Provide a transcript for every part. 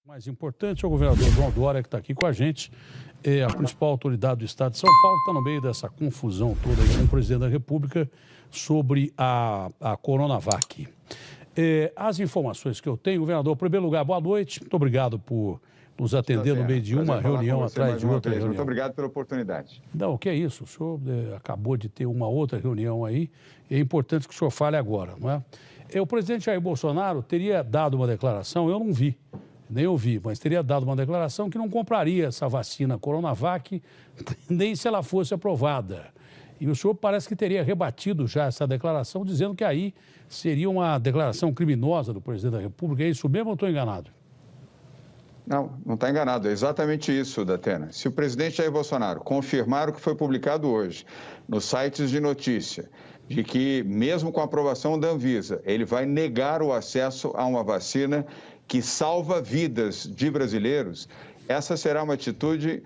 Mais importante é o governador João Dória, que está aqui com a gente, é a principal autoridade do Estado de São Paulo, que está no meio dessa confusão toda aí com o presidente da República sobre a Coronavac. As informações que eu tenho, governador, em primeiro lugar, boa noite, muito obrigado por nos atender no meio de uma reunião atrás de outra reunião. Muito obrigado pela oportunidade. Não, o que é isso? O senhor acabou de ter uma outra reunião aí, e é importante que o senhor fale agora, não é? O presidente Jair Bolsonaro teria dado uma declaração, eu não vi, nem ouvi, mas teria dado uma declaração que não compraria essa vacina Coronavac, nem se ela fosse aprovada. E o senhor parece que teria rebatido já essa declaração, dizendo que aí seria uma declaração criminosa do presidente da República. É isso mesmo ou estou enganado? Não está enganado. É exatamente isso, Datena. Se o presidente Jair Bolsonaro confirmar o que foi publicado hoje nos sites de notícia, de que mesmo com a aprovação da Anvisa, ele vai negar o acesso a uma vacina que salva vidas de brasileiros, essa será uma atitude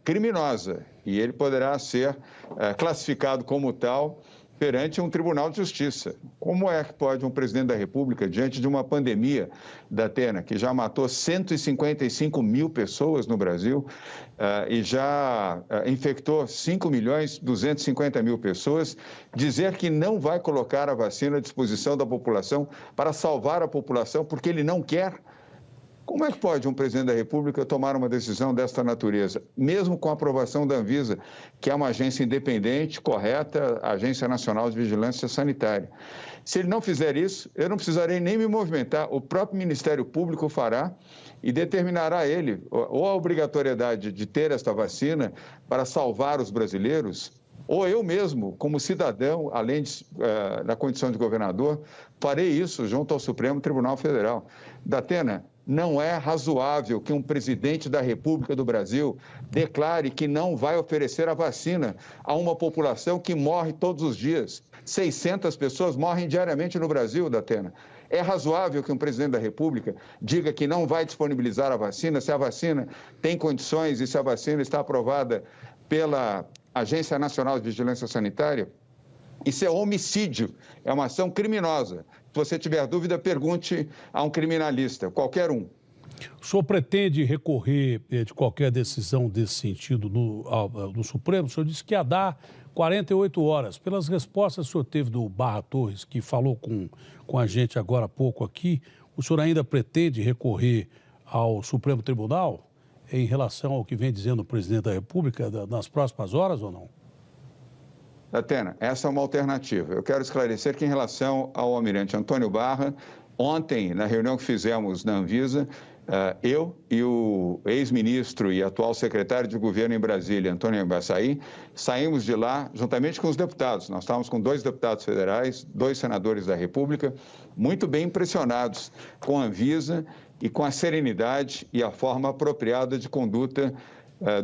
criminosa e ele poderá ser classificado como tal perante um tribunal de justiça. Como é que pode um presidente da República, diante de uma pandemia, Datena, que já matou 155 mil pessoas no Brasil e já infectou 5.250.000 pessoas, dizer que não vai colocar a vacina à disposição da população para salvar a população porque ele não quer? Como é que pode um presidente da República tomar uma decisão desta natureza, mesmo com a aprovação da Anvisa, que é uma agência independente, correta, Agência Nacional de Vigilância Sanitária? Se ele não fizer isso, eu não precisarei nem me movimentar, o próprio Ministério Público fará e determinará ele ou a obrigatoriedade de ter esta vacina para salvar os brasileiros, ou eu mesmo, como cidadão, além da condição de governador, farei isso junto ao Supremo Tribunal Federal. Datena, não é razoável que um presidente da República do Brasil declare que não vai oferecer a vacina a uma população que morre todos os dias. 600 pessoas morrem diariamente no Brasil, Datena. É razoável que um presidente da República diga que não vai disponibilizar a vacina se a vacina tem condições e se a vacina está aprovada pela Agência Nacional de Vigilância Sanitária? Isso é homicídio, é uma ação criminosa. Se você tiver dúvida, pergunte a um criminalista, qualquer um. O senhor pretende recorrer de qualquer decisão desse sentido no Supremo? O senhor disse que ia dar 48 horas. Pelas respostas que o senhor teve do Barra Torres, que falou com a gente agora há pouco aqui, o senhor ainda pretende recorrer ao Supremo Tribunal em relação ao que vem dizendo o presidente da República nas próximas horas ou não? Datena, essa é uma alternativa. Eu quero esclarecer que em relação ao almirante Antônio Barra, ontem, na reunião que fizemos na Anvisa, eu e o ex-ministro e atual secretário de governo em Brasília, Antônio Embaçaí, saímos de lá juntamente com os deputados. Nós estávamos com 2 deputados federais, 2 senadores da República, muito bem impressionados com a Anvisa e com a serenidade e a forma apropriada de conduta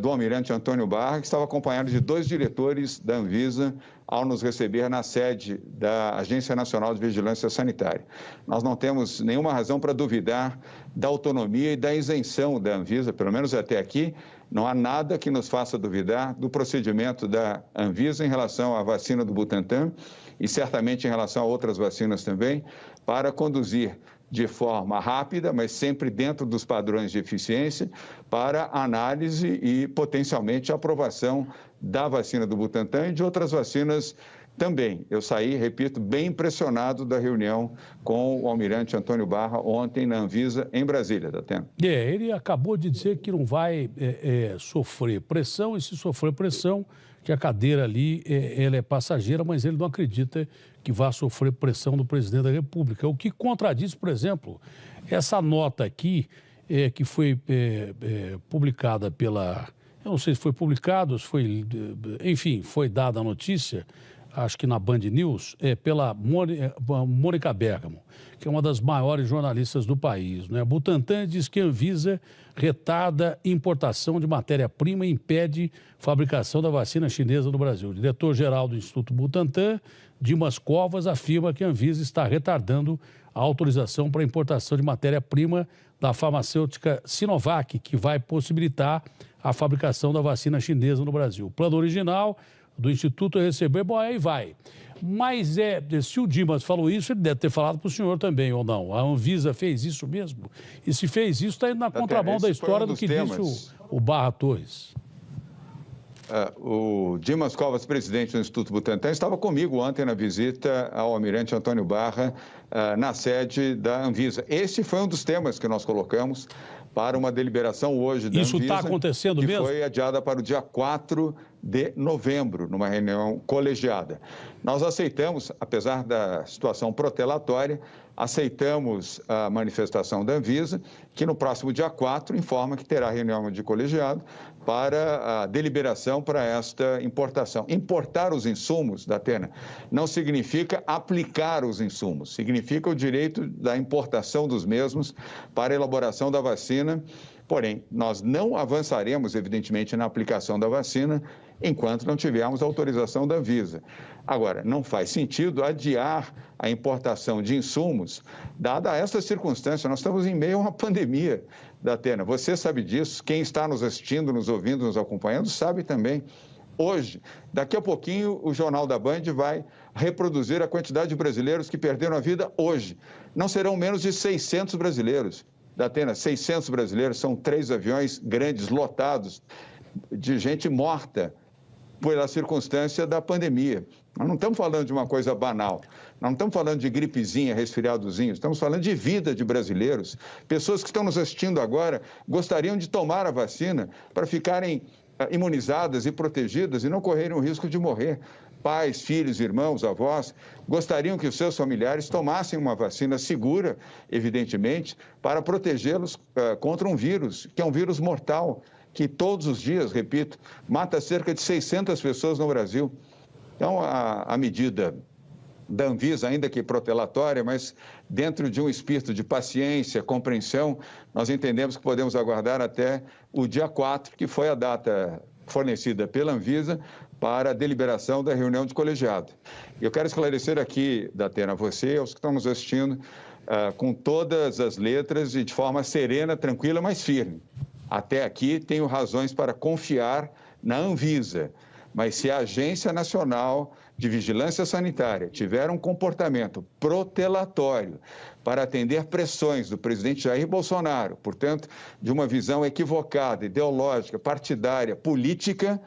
do almirante Antônio Barra, que estava acompanhado de 2 diretores da Anvisa ao nos receber na sede da Agência Nacional de Vigilância Sanitária. Nós não temos nenhuma razão para duvidar da autonomia e da isenção da Anvisa, pelo menos até aqui, não há nada que nos faça duvidar do procedimento da Anvisa em relação à vacina do Butantan e certamente em relação a outras vacinas também, para conduzir de forma rápida, mas sempre dentro dos padrões de eficiência, para análise e, potencialmente, aprovação da vacina do Butantan e de outras vacinas também. Eu saí, repito, bem impressionado da reunião com o almirante Antônio Barra ontem na Anvisa, em Brasília, Datena. Ele acabou de dizer que não vai sofrer pressão, e se sofrer pressão, que a cadeira ali ela é passageira, mas ele não acredita que vá sofrer pressão do presidente da República. O que contradiz, por exemplo, essa nota aqui, que foi publicada pela... Eu não sei se foi publicado, se foi... Enfim, foi dada a notícia, acho que na Band News, pela Mônica Bergamo, que é uma das maiores jornalistas do país, né? Butantan diz que a Anvisa retarda importação de matéria-prima e impede fabricação da vacina chinesa no Brasil. O diretor-geral do Instituto Butantan, Dimas Covas, afirma que a Anvisa está retardando a autorização para importação de matéria-prima da farmacêutica Sinovac, que vai possibilitar a fabricação da vacina chinesa no Brasil. O plano original do Instituto receber, bom, aí vai. Mas se o Dimas falou isso, ele deve ter falado para o senhor também, ou não? A Anvisa fez isso mesmo? E se fez isso, está indo na contramão da história do que disse o Barra Torres. O Dimas Covas, presidente do Instituto Butantan, estava comigo ontem na visita ao almirante Antônio Barra, na sede da Anvisa. Esse foi um dos temas que nós colocamos para uma deliberação hoje da Anvisa. Isso está acontecendo que mesmo? Foi adiada para o dia 4 de novembro, numa reunião colegiada. Nós aceitamos, apesar da situação protelatória, aceitamos a manifestação da Anvisa, que no próximo dia 4 informa que terá reunião de colegiado para a deliberação para esta importação. Importar os insumos, Datena, não significa aplicar os insumos, significa o direito da importação dos mesmos para a elaboração da vacina. Porém, nós não avançaremos, evidentemente, na aplicação da vacina enquanto não tivermos autorização da Anvisa. Agora, não faz sentido adiar a importação de insumos, dada essa circunstância. Nós estamos em meio a uma pandemia, Datena. Você sabe disso, quem está nos assistindo, nos ouvindo, nos acompanhando, sabe também. Hoje, daqui a pouquinho, o Jornal da Band vai reproduzir a quantidade de brasileiros que perderam a vida hoje. Não serão menos de 600 brasileiros. Datena, 600 brasileiros, são 3 aviões grandes, lotados, de gente morta pela circunstância da pandemia. Nós não estamos falando de uma coisa banal, nós não estamos falando de gripezinha, resfriadozinho, estamos falando de vida de brasileiros. Pessoas que estão nos assistindo agora gostariam de tomar a vacina para ficarem imunizadas e protegidas e não correrem o risco de morrer. Pais, filhos, irmãos, avós, gostariam que os seus familiares tomassem uma vacina segura, evidentemente, para protegê-los contra um vírus, que é um vírus mortal, que todos os dias, repito, mata cerca de 600 pessoas no Brasil. Então, a medida da Anvisa, ainda que protelatória, mas dentro de um espírito de paciência, compreensão, nós entendemos que podemos aguardar até o dia 4, que foi a data fornecida pela Anvisa para a deliberação da reunião de colegiado. Eu quero esclarecer aqui, Datena, a você e aos que estão nos assistindo, com todas as letras e de forma serena, tranquila, mas firme. Até aqui tenho razões para confiar na Anvisa, mas se a Agência Nacional de Vigilância Sanitária tiver um comportamento protelatório para atender pressões do presidente Jair Bolsonaro, portanto, de uma visão equivocada, ideológica, partidária, política,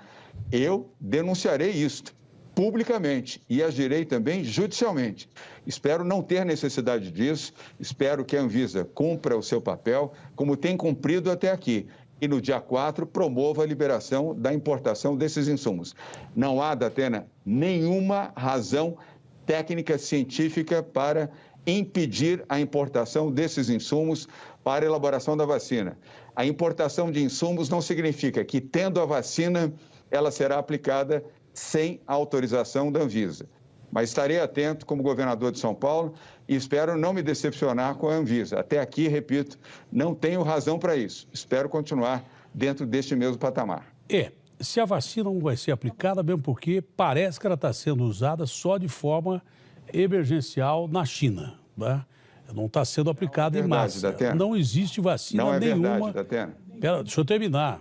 eu denunciarei isto publicamente e agirei também judicialmente. Espero não ter necessidade disso, espero que a Anvisa cumpra o seu papel, como tem cumprido até aqui, e no dia 4 promova a liberação da importação desses insumos. Não há, Datena, nenhuma razão técnica científica para impedir a importação desses insumos para a elaboração da vacina. A importação de insumos não significa que, tendo a vacina, ela será aplicada sem a autorização da Anvisa. Mas estarei atento como governador de São Paulo e espero não me decepcionar com a Anvisa. Até aqui, repito, não tenho razão para isso. Espero continuar dentro deste mesmo patamar. Se a vacina não vai ser aplicada, mesmo porque parece que ela está sendo usada só de forma emergencial na China, né? Não está sendo aplicada em massa. Datena. Não existe vacina nenhuma. Verdade, Datena. Pera, deixa eu terminar.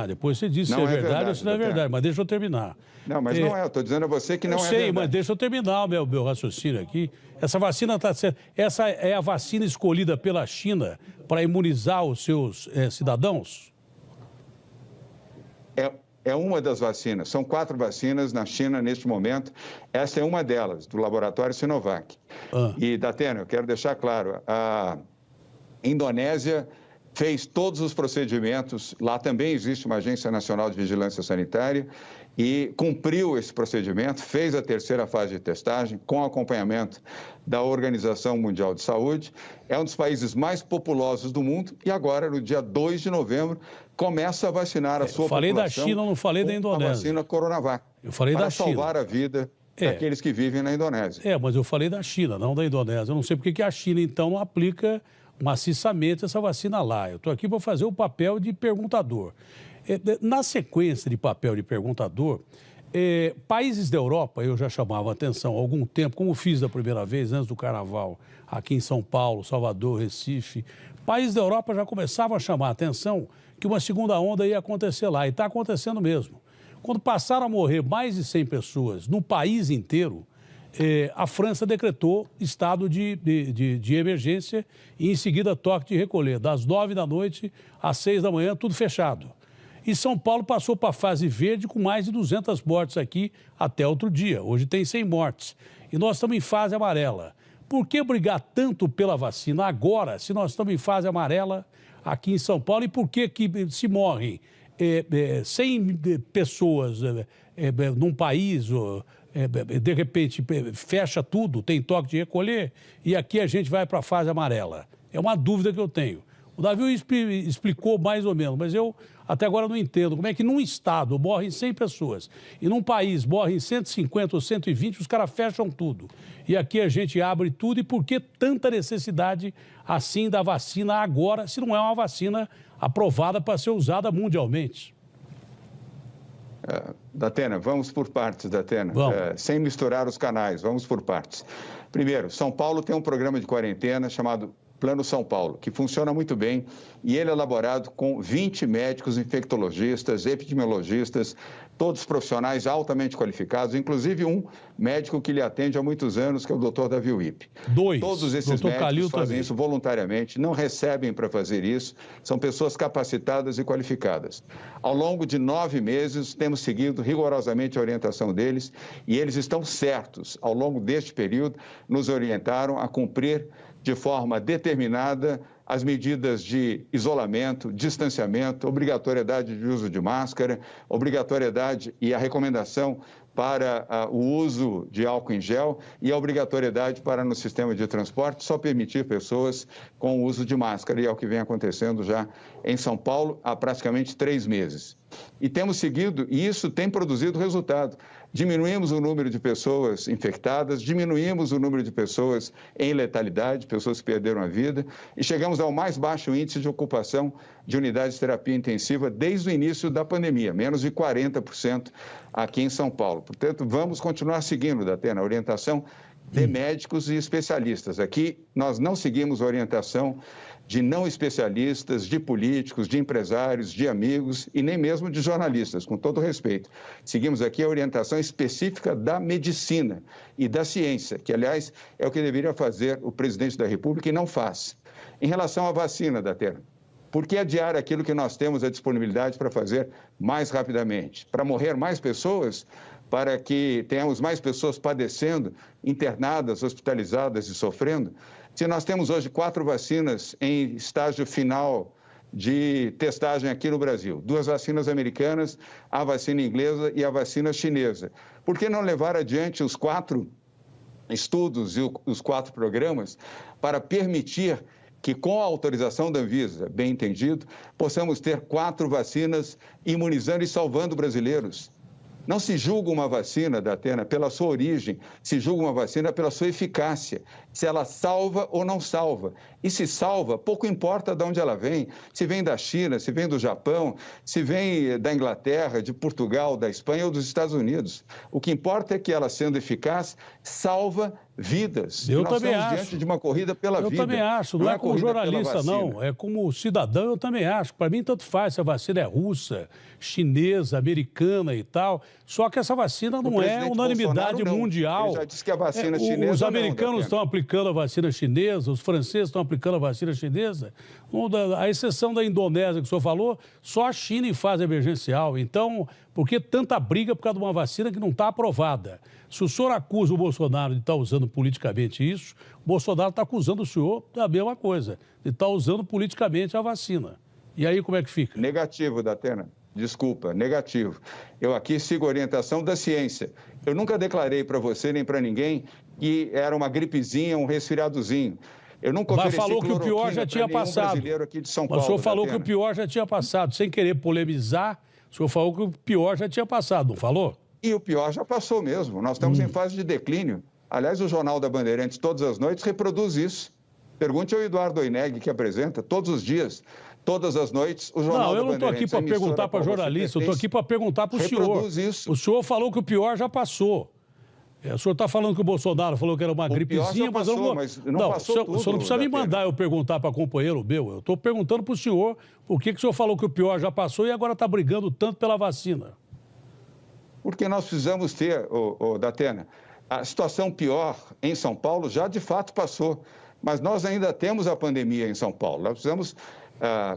Depois você diz se é verdade ou se não é verdade, mas deixa eu terminar. Não, mas não é. Eu estou dizendo a você que não é verdade. Eu sei, mas deixa eu terminar o meu raciocínio aqui. Essa vacina está sendo... Essa é a vacina escolhida pela China para imunizar os seus cidadãos? É uma das vacinas. São 4 vacinas na China neste momento. Essa é uma delas, do laboratório Sinovac. E, Datena, eu quero deixar claro, a Indonésia fez todos os procedimentos, lá também existe uma Agência Nacional de Vigilância Sanitária, e cumpriu esse procedimento, fez a 3ª fase de testagem, com acompanhamento da Organização Mundial de Saúde. É um dos países mais populosos do mundo e agora, no dia 2 de novembro, começa a vacinar a sua população. Eu falei da China, não falei da Indonésia. A vacina Coronavac. Eu falei da China. Para salvar a vida daqueles que vivem na Indonésia. Mas eu falei da China, não da Indonésia. Eu não sei por que a China, então, não aplica maciçamente essa vacina lá. Eu estou aqui para fazer o papel de perguntador. Na sequência de papel de perguntador, países da Europa, eu já chamava a atenção há algum tempo, como fiz da primeira vez, antes do Carnaval, aqui em São Paulo, Salvador, Recife. Países da Europa já começavam a chamar a atenção que uma segunda onda ia acontecer lá, e está acontecendo mesmo. Quando passaram a morrer mais de 100 pessoas no país inteiro, a França decretou estado de emergência e, em seguida, toque de recolher, das 9 da noite às 6 da manhã, tudo fechado. E São Paulo passou para a fase verde com mais de 200 mortes aqui até outro dia. Hoje tem 100 mortes. E nós estamos em fase amarela. Por que brigar tanto pela vacina agora, se nós estamos em fase amarela aqui em São Paulo? E por que se morrem 100 pessoas num país, de repente fecha tudo, tem toque de recolher, e aqui a gente vai para a fase amarela? É uma dúvida que eu tenho. O Davi explicou mais ou menos, mas eu até agora não entendo como é que num estado morrem 100 pessoas e num país morrem 150 ou 120, os caras fecham tudo. E aqui a gente abre tudo, e por que tanta necessidade assim da vacina agora, se não é uma vacina aprovada para ser usada mundialmente? Datena, vamos por partes, Datena. Sem misturar os canais, vamos por partes. Primeiro, São Paulo tem um programa de quarentena chamado Plano São Paulo, que funciona muito bem, e ele é elaborado com 20 médicos infectologistas, epidemiologistas, todos profissionais altamente qualificados, inclusive um médico que lhe atende há muitos anos, que é o Dr. Davi Wipp. Todos esses médicos fazem isso voluntariamente, não recebem para fazer isso, são pessoas capacitadas e qualificadas. Ao longo de 9 meses, temos seguido rigorosamente a orientação deles, e eles estão certos, ao longo deste período, nos orientaram a cumprir de forma determinada as medidas de isolamento, distanciamento, obrigatoriedade de uso de máscara, obrigatoriedade e a recomendação para o uso de álcool em gel e a obrigatoriedade para, no sistema de transporte, só permitir pessoas com o uso de máscara, e é o que vem acontecendo já em São Paulo há praticamente 3 meses. E temos seguido, e isso tem produzido resultado. Diminuímos o número de pessoas infectadas, diminuímos o número de pessoas em letalidade, pessoas que perderam a vida, e chegamos ao mais baixo índice de ocupação de unidades de terapia intensiva desde o início da pandemia, menos de 40% aqui em São Paulo. Portanto, vamos continuar seguindo, Datena, a orientação de médicos e especialistas. Aqui nós não seguimos a orientação de não especialistas, de políticos, de empresários, de amigos e nem mesmo de jornalistas, com todo respeito. Seguimos aqui a orientação específica da medicina e da ciência, que, aliás, é o que deveria fazer o presidente da República e não faz. Em relação à vacina, Datena, por que adiar aquilo que nós temos a disponibilidade para fazer mais rapidamente? Para morrer mais pessoas? Para que tenhamos mais pessoas padecendo, internadas, hospitalizadas e sofrendo? Se nós temos hoje 4 vacinas em estágio final de testagem aqui no Brasil, 2 vacinas americanas, a vacina inglesa e a vacina chinesa, por que não levar adiante os 4 estudos e os 4 programas para permitir que, com a autorização da Anvisa, bem entendido, possamos ter 4 vacinas imunizando e salvando brasileiros? Não se julga uma vacina, Datena, pela sua origem, se julga uma vacina pela sua eficácia, se ela salva ou não salva. E se salva, pouco importa de onde ela vem, se vem da China, se vem do Japão, se vem da Inglaterra, de Portugal, da Espanha ou dos Estados Unidos. O que importa é que ela, sendo eficaz, salva vidas. Eu também acho. Diante de uma corrida pela vida. Eu também acho. Não é como jornalista, não. É como cidadão, eu também acho. Para mim, tanto faz se a vacina é russa, chinesa, americana e tal. Só que essa vacina não é unanimidade mundial. Ele já disse que a vacina chinesa os americanos estão aplicando a vacina chinesa, os franceses estão aplicando a vacina chinesa. A exceção da Indonésia, que o senhor falou, só a China em fase emergencial. Então, por que tanta briga por causa de uma vacina que não está aprovada? Se o senhor acusa o Bolsonaro de estar usando politicamente isso, o Bolsonaro está acusando o senhor da mesma coisa, de estar usando politicamente a vacina. E aí como é que fica? Negativo, Datena. Desculpa, negativo. Eu aqui sigo a orientação da ciência. Eu nunca declarei para você nem para ninguém que era uma gripezinha, um resfriadozinho. Eu nunca ofereci falou que o pior já tinha passado. Brasileiro aqui de São Paulo, o senhor falou Datena. que o pior já tinha passado. Sem querer polemizar, o senhor falou que o pior já tinha passado, não falou? E o pior já passou mesmo. Nós estamos em fase de declínio. Aliás, o Jornal da Bandeirantes, todas as noites, reproduz isso. Pergunte ao Eduardo Oineg, que apresenta todos os dias, todas as noites, o Jornal da Bandeirantes. Não, eu não estou aqui para perguntar para jornalista, eu estou aqui para perguntar para o senhor. Isso. O senhor falou que o pior já passou. O senhor está falando que o Bolsonaro falou que era uma gripezinha, mas eu não vou... Mas não passou tudo, o senhor não precisa me mandar eu perguntar para companheiro meu. Eu estou perguntando para o senhor por que o senhor falou que o pior já passou e agora está brigando tanto pela vacina. porque nós precisamos ter, Datena, a situação pior em São Paulo já de fato passou, mas nós ainda temos a pandemia em São Paulo. Nós precisamos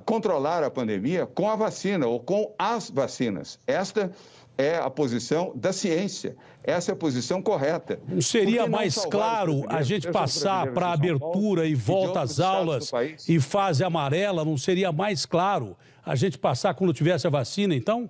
controlar a pandemia com a vacina ou com as vacinas. Esta é a posição da ciência, essa é a posição correta. Não seria mais claro a gente passar para a abertura e volta às aulas e fase amarela? Não seria mais claro a gente passar quando tivesse a vacina, então?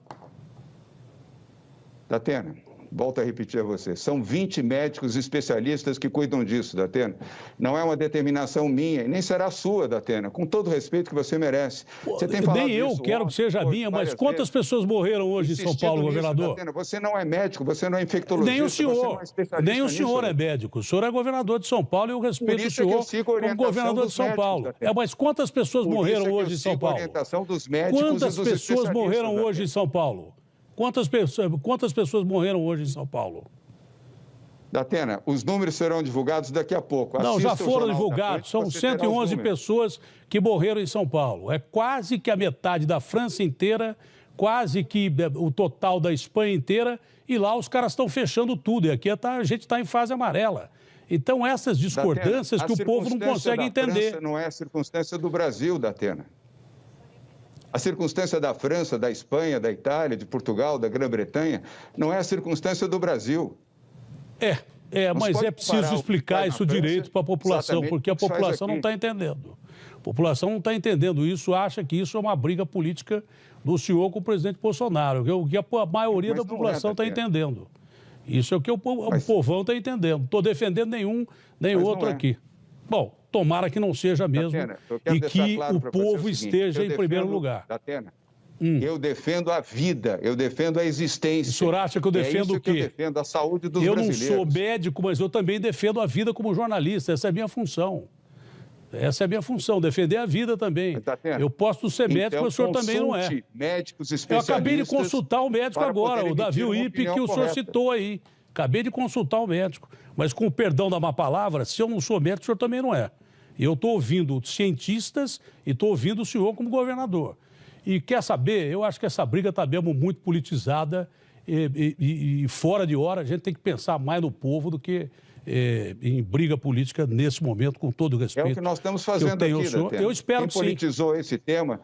Datena, volto a repetir a você, são 20 médicos especialistas que cuidam disso, Datena. Não é uma determinação minha, e nem será sua, Datena, com todo o respeito que você merece. Você tem falado nem eu quero que seja minha, mas quantas pessoas morreram hoje em São Paulo, governador? Datena, você não é médico, você não é infectologista. Nem o senhor, nem o senhor nisso, é médico. O senhor é governador de São Paulo e eu respeito o senhor como governador de São Paulo. Mas quantas pessoas morreram hoje em São Paulo? Quantas pessoas morreram hoje em São Paulo? Quantas pessoas morreram hoje em São Paulo? Datena, os números serão divulgados daqui a pouco. Não, já foram divulgados. São 111 pessoas que morreram em São Paulo. É quase que a metade da França inteira, quase que o total da Espanha inteira. E lá os caras estão fechando tudo. E aqui a gente está em fase amarela. Então, essas discordâncias que o povo não consegue entender. França não é a circunstância do Brasil, Datena. A circunstância da França, da Espanha, da Itália, de Portugal, da Grã-Bretanha, não é a circunstância do Brasil. Mas é preciso explicar isso direito para a população, porque a população não está entendendo. A população não está entendendo isso, acha que isso é uma briga política do senhor com o presidente Bolsonaro, que a maioria da população está entendendo. Isso é o que o povão está entendendo. Não estou defendendo nenhum, nem outro aqui. Bom, tomara que não seja mesmo e que o povo esteja em primeiro lugar. Datena, eu defendo a vida, eu defendo a existência. O senhor acha que eu defendo o quê? Eu defendo a saúde dos brasileiros. Eu não sou médico, mas eu também defendo a vida como jornalista. Essa é a minha função. Essa é a minha função, defender a vida também. Datena, eu posso ser médico, mas o senhor também não é. Médicos especialistas. Eu acabei de consultar o médico agora, o Davi Uip, que o senhor citou aí. Acabei de consultar o médico. Mas com o perdão da má palavra, se eu não sou médico, o senhor também não é. Eu estou ouvindo cientistas e estou ouvindo o senhor como governador. E quer saber, eu acho que essa briga está mesmo muito politizada e fora de hora. A gente tem que pensar mais no povo do que em briga política nesse momento, com todo o respeito. É o que nós estamos fazendo aqui, Datena. Eu espero que sim. Quem politizou esse tema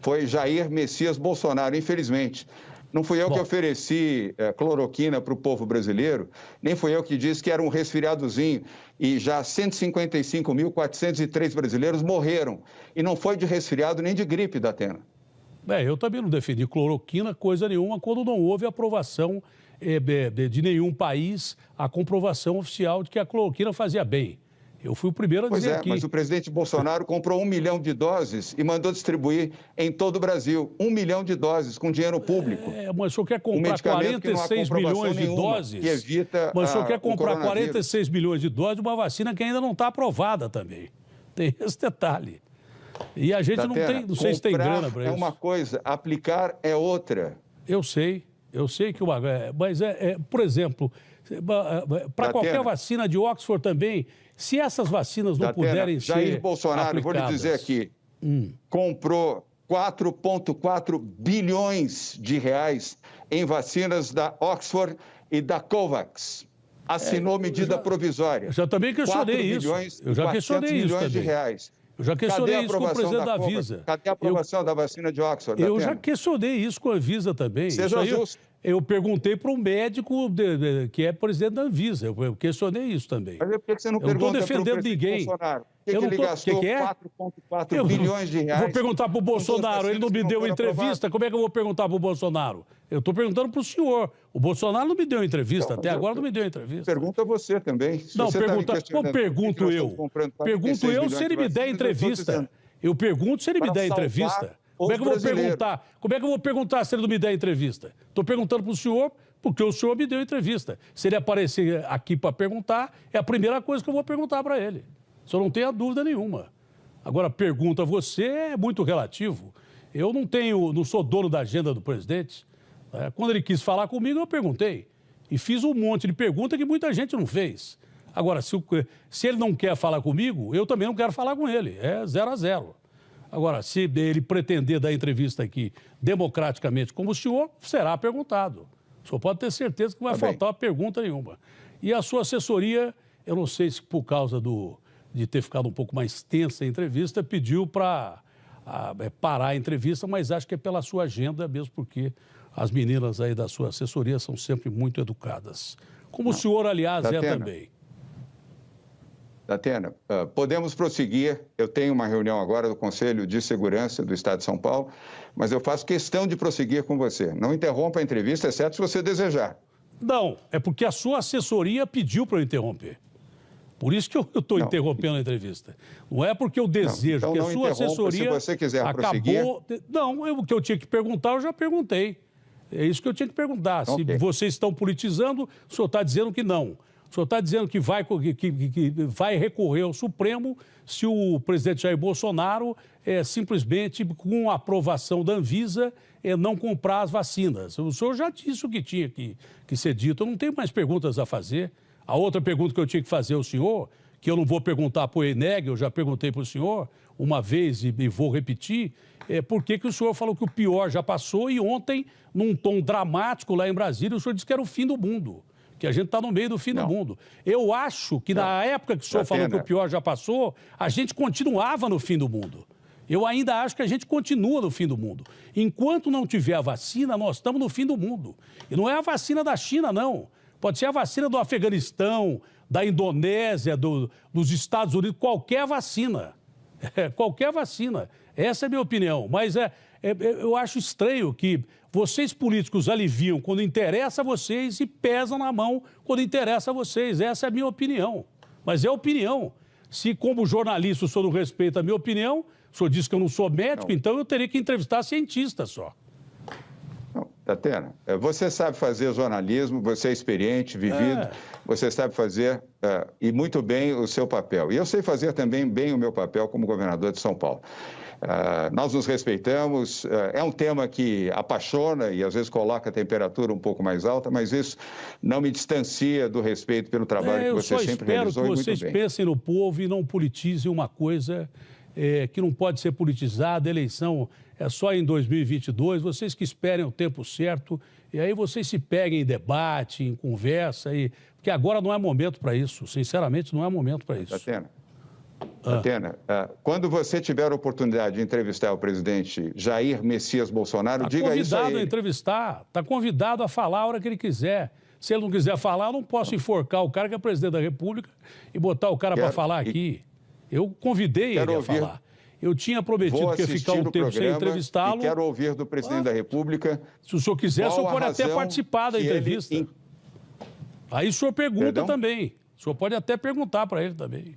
foi Jair Messias Bolsonaro, infelizmente. Não fui eu que ofereci cloroquina para o povo brasileiro, nem fui eu que disse que era um resfriadozinho. E já 155.403 brasileiros morreram. E não foi de resfriado nem de gripe, Datena. Eu também não defendi cloroquina, coisa nenhuma, quando não houve aprovação de nenhum país, a comprovação oficial de que a cloroquina fazia bem. Eu fui o primeiro a dizer aqui. Mas o presidente Bolsonaro comprou 1 milhão de doses e mandou distribuir em todo o Brasil. 1 milhão de doses com dinheiro público. Mas o senhor quer comprar 46 milhões de doses? Que evita mas o senhor quer comprar 46 milhões de doses de uma vacina que ainda não está aprovada também. Tem esse detalhe. E a gente Datena, não tem, não sei se tem grana para isso. É uma coisa, aplicar é outra. Eu sei que mas por exemplo, para qualquer vacina de Oxford também, se essas vacinas não puderem ser Jair Bolsonaro, aplicadas, vou lhe dizer aqui, comprou 4,4 bilhões de reais em vacinas da Oxford e da Covax. Assinou medida provisória. Eu já também questionei isso. Eu já questionei isso também. De reais. Eu já questionei isso com o presidente da Anvisa. Cadê a aprovação da vacina de Oxford? Eu já questionei isso com a Anvisa também. Seja justo. Eu perguntei para um médico que é presidente da Anvisa. Eu questionei isso também. Mas por que você não pergunta para o defendendo ninguém. Bolsonaro? Ele gastou 4,4 bilhões de reais? Vou perguntar para o Bolsonaro, ele não me deu entrevista. Como é que eu vou perguntar para o Bolsonaro? Eu estou perguntando para o senhor. O Bolsonaro não me deu entrevista, até agora não me deu entrevista. Pergunta você também. Não, pergunto eu. Pergunto eu se ele me der entrevista. Eu pergunto se ele me der entrevista. Como é que eu vou perguntar? Como é que eu vou perguntar se ele não me der entrevista? Estou perguntando para o senhor, porque o senhor me deu entrevista. Se ele aparecer aqui para perguntar, é a primeira coisa que eu vou perguntar para ele. O senhor não tenha dúvida nenhuma. Agora, pergunta a você é muito relativo. Eu não sou dono da agenda do presidente. Quando ele quis falar comigo, eu perguntei. E fiz um monte de perguntas que muita gente não fez. Agora, se ele não quer falar comigo, eu também não quero falar com ele. É 0 a 0. Agora, se ele pretender dar entrevista aqui democraticamente como o senhor, será perguntado. O senhor pode ter certeza que não vai faltar pergunta nenhuma. E a sua assessoria, eu não sei se por causa de ter ficado um pouco mais tensa a entrevista, pediu para parar a entrevista, mas acho que é pela sua agenda mesmo, porque as meninas aí da sua assessoria são sempre muito educadas. Como o senhor, aliás, Datena, é também. Datena, podemos prosseguir. Eu tenho uma reunião agora do Conselho de Segurança do Estado de São Paulo, mas eu faço questão de prosseguir com você. Não interrompa a entrevista, exceto se você desejar. Não, é porque a sua assessoria pediu para eu interromper. Por isso que eu estou interrompendo a entrevista. Não é porque eu desejo, então que a sua assessoria se você quiser acabou... Não, o que eu tinha que perguntar, eu já perguntei. É isso que eu tinha que perguntar. Se vocês estão politizando, o senhor está dizendo que não. O senhor está dizendo que vai recorrer ao Supremo se o presidente Jair Bolsonaro simplesmente, com a aprovação da Anvisa, não comprar as vacinas. O senhor já disse o que tinha que ser dito. Eu não tenho mais perguntas a fazer. A outra pergunta que eu tinha que fazer ao senhor, que eu não vou perguntar para o Eneg, eu já perguntei para o senhor uma vez e vou repetir, é por que o senhor falou que o pior já passou e ontem, num tom dramático lá em Brasília, o senhor disse que era o fim do mundo, que a gente está no meio do fim do mundo. Eu acho que na época que o senhor falou que o pior já passou, a gente continuava no fim do mundo. Eu ainda acho que a gente continua no fim do mundo. Enquanto não tiver a vacina, nós estamos no fim do mundo. E não é a vacina da China, não. Pode ser a vacina do Afeganistão, da Indonésia, dos Estados Unidos, qualquer vacina. Qualquer vacina. Essa é a minha opinião. Mas eu acho estranho que vocês políticos aliviam quando interessa a vocês e pesam na mão quando interessa a vocês. Essa é a minha opinião. Mas é opinião. Se, como jornalista, o senhor não respeita a minha opinião, o senhor disse que eu não sou médico, então eu teria que entrevistar cientistas só. Datena, você sabe fazer jornalismo, você é experiente, vivido, você sabe fazer e muito bem o seu papel. E eu sei fazer também bem o meu papel como governador de São Paulo. Nós nos respeitamos, é um tema que apaixona e às vezes coloca a temperatura um pouco mais alta, mas isso não me distancia do respeito pelo trabalho que você sempre realizou e muito bem. Eu só espero que vocês pensem no povo e não politizem uma coisa que não pode ser politizada. A eleição é só em 2022, vocês que esperem o tempo certo e aí vocês se peguem em debate, em conversa, porque agora não é momento para isso, sinceramente não é momento para isso. Datena, quando você tiver a oportunidade de entrevistar o presidente Jair Messias Bolsonaro, diga isso a ele. Está convidado a entrevistar, está convidado a falar a hora que ele quiser. Se ele não quiser falar, eu não posso enforcar o cara que é presidente da República e botar o cara para falar aqui. Eu convidei ele a falar. Eu tinha prometido que ia ficar um tempo sem entrevistá-lo. Quero ouvir do presidente da República. Se o senhor quiser, o senhor pode até participar da entrevista. Aí o senhor pergunta também. O senhor pode até perguntar para ele também.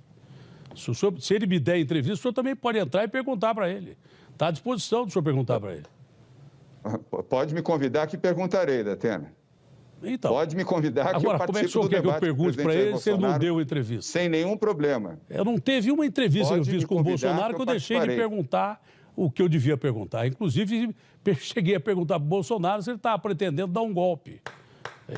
Se ele me der entrevista, o senhor também pode entrar e perguntar para ele. Está à disposição do senhor perguntar para ele. Pode me convidar que perguntarei, Datena. Então, pode me convidar que eu participo do debate. Agora, como é que o senhor quer que eu pergunte para ele se ele não deu entrevista? Sem nenhum problema. Eu não teve uma entrevista que eu fiz com o Bolsonaro que eu deixei de perguntar o que eu devia perguntar. Inclusive, cheguei a perguntar para o Bolsonaro se ele estava pretendendo dar um golpe.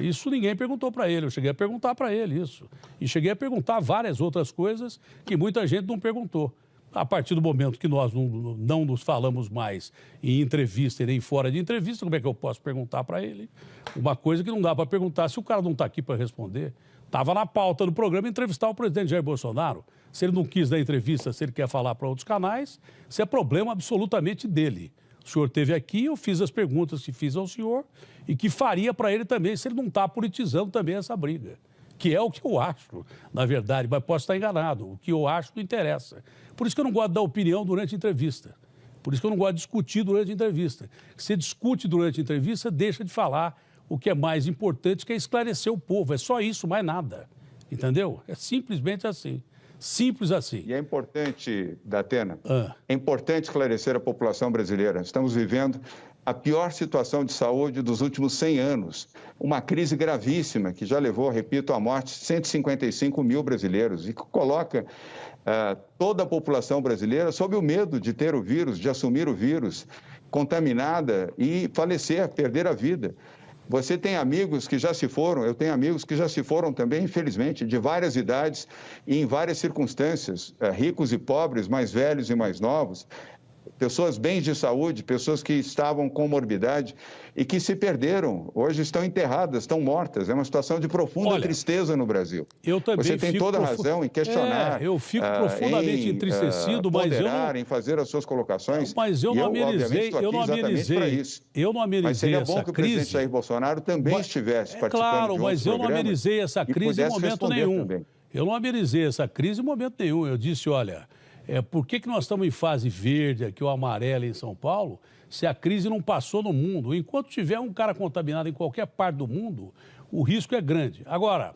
Isso ninguém perguntou para ele, eu cheguei a perguntar para ele isso. E cheguei a perguntar várias outras coisas que muita gente não perguntou. A partir do momento que nós não nos falamos mais em entrevista e nem fora de entrevista, como é que eu posso perguntar para ele uma coisa que não dá para perguntar se o cara não está aqui para responder? Estava na pauta do programa entrevistar o presidente Jair Bolsonaro. Se ele não quis dar entrevista, se ele quer falar para outros canais, isso é problema absolutamente dele. O senhor esteve aqui, eu fiz as perguntas que fiz ao senhor e que faria para ele também se ele não está politizando também essa briga. Que é o que eu acho, na verdade, mas posso estar enganado. O que eu acho não interessa. Por isso que eu não gosto de dar opinião durante a entrevista. Por isso que eu não gosto de discutir durante a entrevista. Se você discute durante a entrevista, deixa de falar o que é mais importante, que é esclarecer o povo. É só isso, mais nada. Entendeu? É simplesmente assim. Simples assim. E é importante, Datena, é importante esclarecer a população brasileira. Estamos vivendo a pior situação de saúde dos últimos 100 anos. Uma crise gravíssima que já levou, repito, à morte de 155 mil brasileiros e que coloca toda a população brasileira sob o medo de ter o vírus, de assumir o vírus, contaminada e falecer, perder a vida. Você tem amigos que já se foram, eu tenho amigos que já se foram também, infelizmente, de várias idades e em várias circunstâncias, ricos e pobres, mais velhos e mais novos. pessoas bens de saúde, pessoas que estavam com morbidade e que se perderam, hoje estão enterradas, estão mortas. É uma situação de profunda tristeza no Brasil. Eu também Você tem toda a razão em questionar, eu fico profundamente entristecido, mas eu não... em fazer as suas colocações. Mas eu não amenizei, eu não amenizei mas seria bom essa que o crise. presidente Jair Bolsonaro também estivesse participando claro, de mas eu não amenizei essa crise em momento nenhum. Também. Eu não amenizei essa crise em momento nenhum. Eu disse, olha, por que nós estamos em fase verde aqui, ou amarela em São Paulo, se a crise não passou no mundo? Enquanto tiver um cara contaminado em qualquer parte do mundo, o risco é grande. Agora,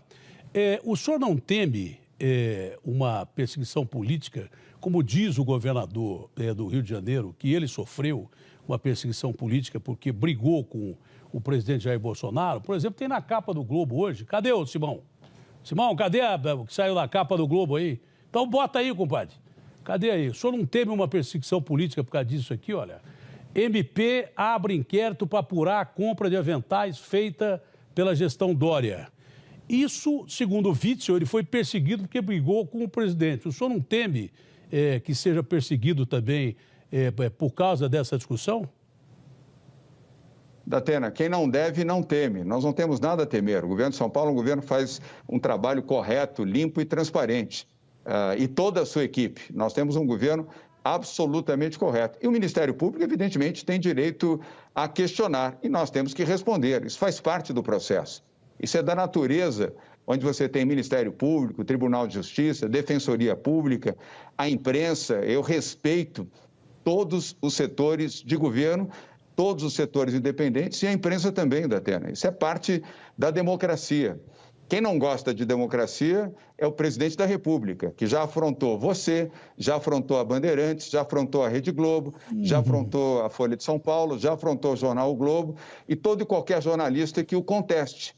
o senhor não teme uma perseguição política, como diz o governador do Rio de Janeiro, que ele sofreu uma perseguição política porque brigou com o presidente Jair Bolsonaro? Por exemplo, tem na capa do Globo hoje. Cadê o Simão? Simão, cadê o que saiu na capa do Globo aí? Então bota aí, compadre. Cadê aí? O senhor não teme uma perseguição política por causa disso aqui, olha? MP abre inquérito para apurar a compra de aventais feita pela gestão Dória. Isso, segundo o Witzel, ele foi perseguido porque brigou com o presidente. O senhor não teme que seja perseguido também por causa dessa discussão? Datena, quem não deve, não teme. Nós não temos nada a temer. O governo de São Paulo é um governo que faz um trabalho correto, limpo e transparente. E toda a sua equipe. Nós temos um governo absolutamente correto. E o Ministério Público, evidentemente, tem direito a questionar. E nós temos que responder. Isso faz parte do processo. Isso é da natureza, onde você tem Ministério Público, Tribunal de Justiça, Defensoria Pública, a imprensa. Eu respeito todos os setores de governo, todos os setores independentes e a imprensa também, Datena. Isso é parte da democracia. Quem não gosta de democracia é o presidente da República, que já afrontou você, já afrontou a Bandeirantes, já afrontou a Rede Globo, já afrontou a Folha de São Paulo, já afrontou o jornal O Globo e todo e qualquer jornalista que o conteste.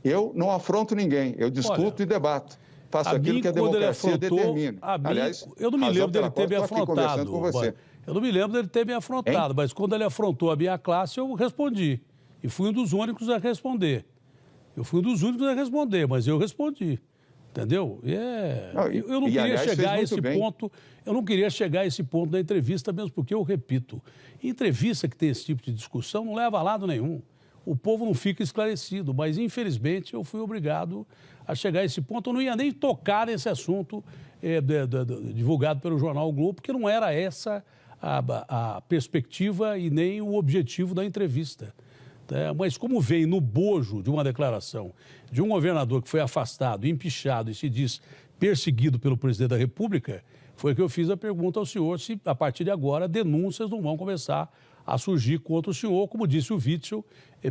Eu não afronto ninguém, eu discuto e debato. Faço aquilo que a democracia determina. Aliás, eu não me lembro dele ter me afrontado. Eu não me lembro dele ter me afrontado, mas quando ele afrontou a minha classe, eu respondi. E fui um dos únicos a responder. Mas eu respondi. Entendeu? Eu não queria chegar a esse ponto. Eu não queria chegar a esse ponto da entrevista, mesmo porque, eu repito, entrevista que tem esse tipo de discussão não leva a lado nenhum. O povo não fica esclarecido, mas, infelizmente, eu fui obrigado a chegar a esse ponto. Eu não ia nem tocar nesse assunto divulgado pelo jornal O Globo, porque não era essa a perspectiva e nem o objetivo da entrevista. Mas como veio no bojo de uma declaração de um governador que foi afastado, empichado e se diz perseguido pelo presidente da República, foi que eu fiz a pergunta ao senhor se, a partir de agora, denúncias não vão começar a surgir contra o senhor, como disse o Witzel,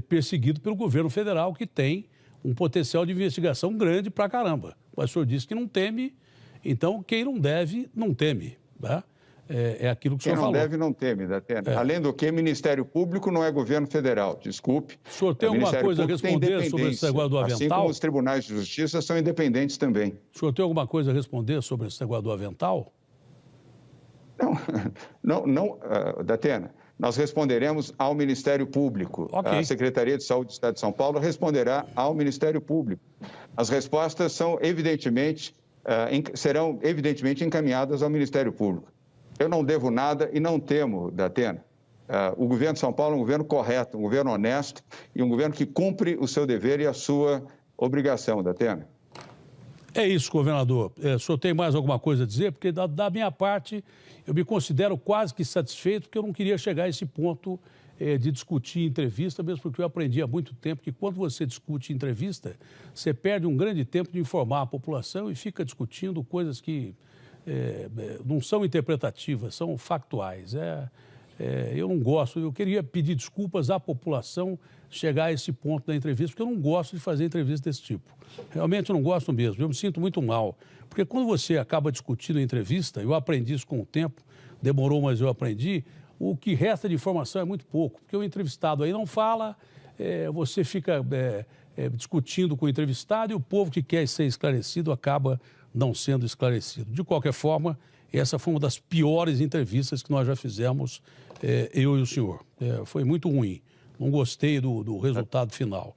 perseguido pelo governo federal, que tem um potencial de investigação grande pra caramba. Mas o senhor disse que não teme, então quem não deve, não teme, né? É aquilo que o senhor falou. Quem não deve, não teme, Datena. Além do que, Ministério Público não é governo federal, desculpe. O senhor tem alguma coisa a responder sobre esse negócio do avental? Assim como os tribunais de justiça são independentes também. O senhor tem alguma coisa a responder sobre esse negócio do avental? Não, Datena. Nós responderemos ao Ministério Público. Okay. A Secretaria de Saúde do Estado de São Paulo responderá ao Ministério Público. As respostas serão evidentemente encaminhadas ao Ministério Público. Eu não devo nada e não temo, Datena. O governo de São Paulo é um governo correto, um governo honesto e um governo que cumpre o seu dever e a sua obrigação, Datena. É isso, governador. O senhor tem mais alguma coisa a dizer? Porque da minha parte, eu me considero quase que satisfeito, porque eu não queria chegar a esse ponto de discutir entrevista, mesmo porque eu aprendi há muito tempo que quando você discute entrevista, você perde um grande tempo de informar a população e fica discutindo coisas que não são interpretativas, são factuais. Eu não gosto, eu queria pedir desculpas à população chegar a esse ponto da entrevista, porque eu não gosto de fazer entrevista desse tipo. Realmente eu não gosto mesmo, eu me sinto muito mal. Porque quando você acaba discutindo a entrevista, eu aprendi isso com o tempo, demorou, mas eu aprendi, o que resta de informação é muito pouco, porque o entrevistado aí não fala, você fica discutindo com o entrevistado e o povo que quer ser esclarecido acaba não sendo esclarecido. De qualquer forma, essa foi uma das piores entrevistas que nós já fizemos, eu e o senhor. Foi muito ruim, não gostei do resultado final.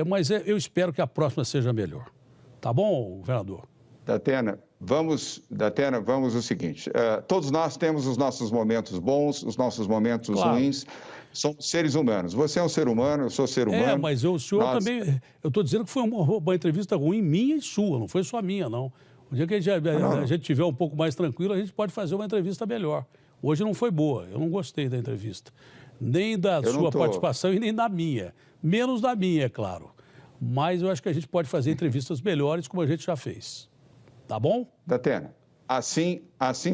Mas eu espero que a próxima seja melhor. Tá bom, governador? Datena, vamos o seguinte, todos nós temos os nossos momentos bons, os nossos momentos ruins, somos seres humanos. Você é um ser humano, eu sou ser humano. Mas o senhor também, eu estou dizendo que foi uma entrevista ruim minha e sua, não foi só minha, não. O dia que a gente estiver um pouco mais tranquilo, a gente pode fazer uma entrevista melhor. Hoje não foi boa, eu não gostei da entrevista. Nem da sua participação e nem da minha. Menos da minha, é claro. Mas eu acho que a gente pode fazer entrevistas melhores, como a gente já fez. Tá bom? Datena, assim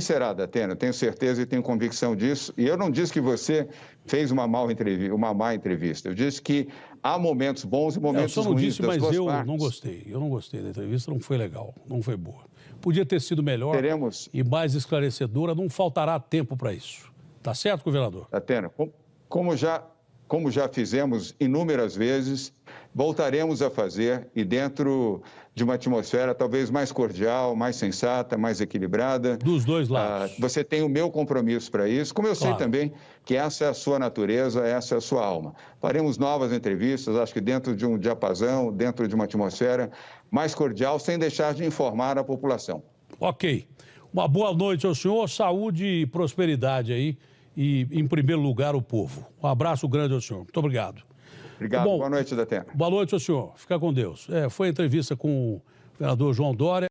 será, Datena. Eu tenho certeza e tenho convicção disso. E eu não disse que você fez uma má entrevista. Eu disse que há momentos bons e momentos ruins. Eu só não disse, mas eu partes. não gostei. Eu não gostei da entrevista, não foi legal, não foi boa. Podia ter sido melhor e mais esclarecedora, não faltará tempo para isso. Tá certo, governador? Datena, como já fizemos inúmeras vezes, voltaremos a fazer e dentro de uma atmosfera talvez mais cordial, mais sensata, mais equilibrada. Dos dois lados. Você tem o meu compromisso para isso, como eu sei também que essa é a sua natureza, essa é a sua alma. Faremos novas entrevistas, acho que dentro de um diapasão, dentro de uma atmosfera mais cordial, sem deixar de informar a população. Ok. Uma boa noite ao senhor, saúde e prosperidade aí. E, em primeiro lugar, o povo. Um abraço grande ao senhor. Muito obrigado. Obrigado. Bom, boa noite, Datena. Boa noite ao senhor. Fica com Deus. Foi a entrevista com o governador João Dória.